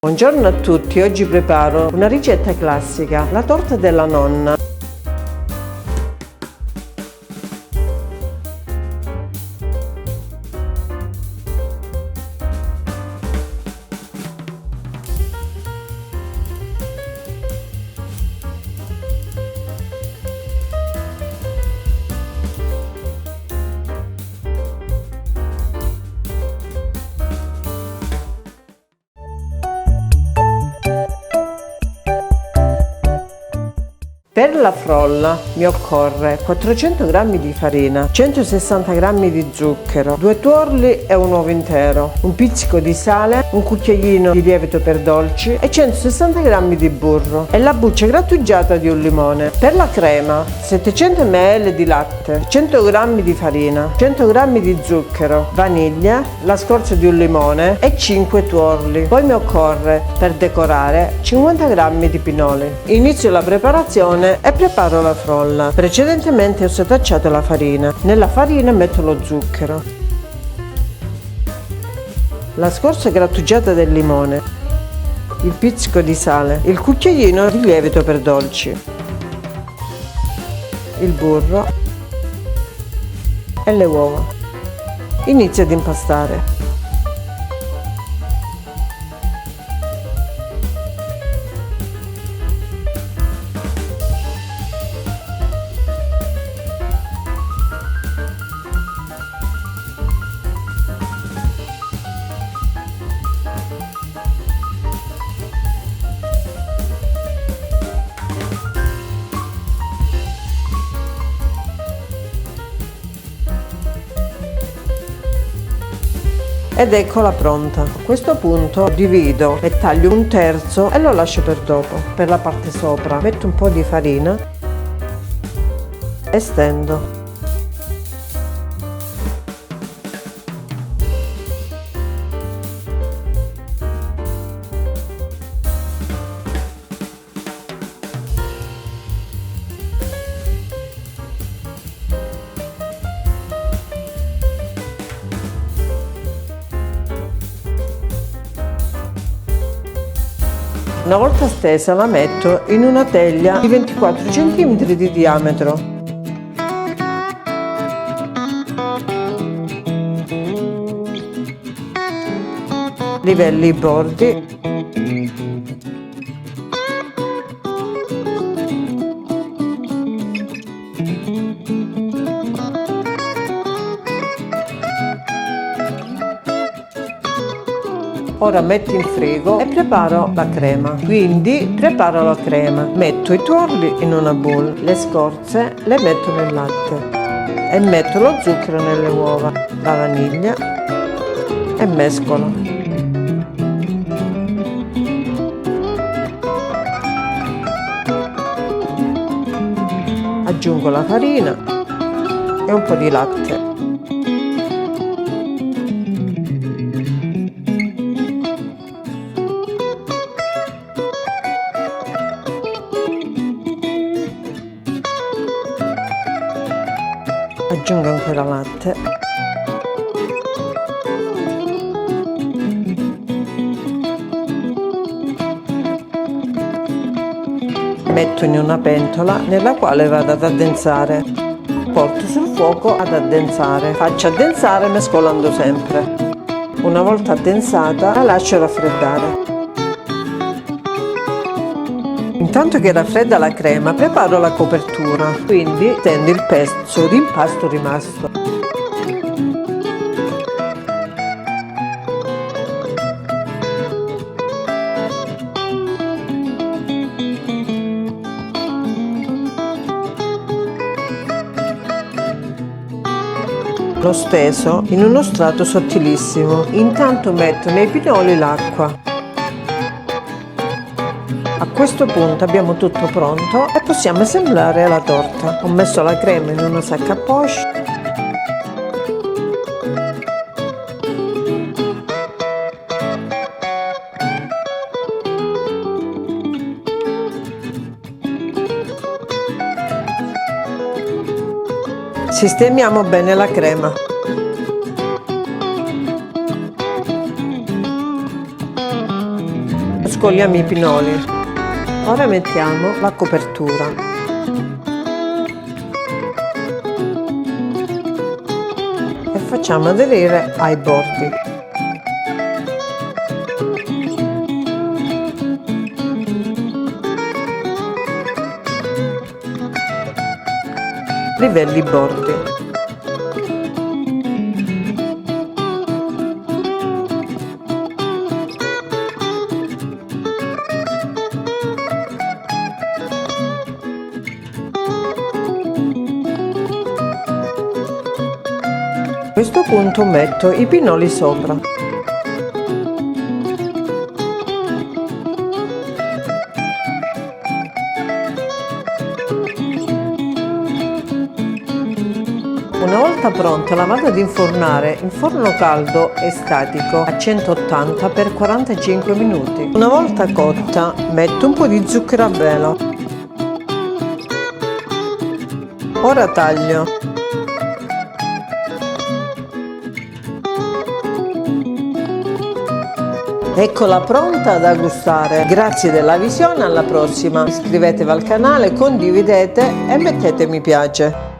Buongiorno a tutti, oggi preparo una ricetta classica, la torta della nonna. Per la frolla mi occorre 400 g di farina, 160 g di zucchero, 2 tuorli e un uovo intero, un pizzico di sale, un cucchiaino di lievito per dolci e 160 g di burro e la buccia grattugiata di un limone. Per la crema 700 ml di latte, 100 g di farina, 100 g di zucchero, vaniglia, la scorza di un limone e 5 tuorli. Poi mi occorre per decorare 50 g di pinoli. Inizio la preparazione e preparo la frolla. Precedentemente ho setacciato la farina. Nella farina metto lo zucchero, la scorza grattugiata del limone, il pizzico di sale, il cucchiaino di lievito per dolci, il burro e le uova. Inizio ad impastare. Ed eccola pronta. A questo punto divido e taglio un terzo e lo lascio per dopo. Per la parte sopra metto un po' di farina e stendo. Una volta stesa la metto in una teglia di 24 cm di diametro. Livelli i bordi. Ora metto in frigo e preparo la crema. Quindi preparo la crema, metto i tuorli in una bowl, le scorze le metto nel latte e metto lo zucchero nelle uova, la vaniglia e mescolo. Aggiungo la farina e un po' di latte. Aggiungo ancora latte. Metto in una pentola nella quale vado ad addensare. Porto sul fuoco ad addensare. Faccio addensare mescolando sempre. Una volta addensata la lascio raffreddare. Intanto che raffredda la crema preparo la copertura, quindi tendo il pezzo di impasto rimasto. L'ho steso in uno strato sottilissimo. Intanto metto nei pinoli l'acqua. A questo punto abbiamo tutto pronto e possiamo assemblare la torta. Ho messo la crema in una sacca a poche. Sistemiamo bene la crema. Scogliamo i pinoli. Ora mettiamo la copertura. E facciamo aderire ai bordi. Livelli i bordi. A questo punto metto i pinoli sopra. Una volta pronta la vado ad infornare in forno caldo e statico a 180 per 45 minuti. Una volta cotta metto un po' di zucchero a velo. Ora taglio. Eccola pronta da gustare. Grazie della visione, alla prossima. Iscrivetevi al canale, condividete e mettete mi piace.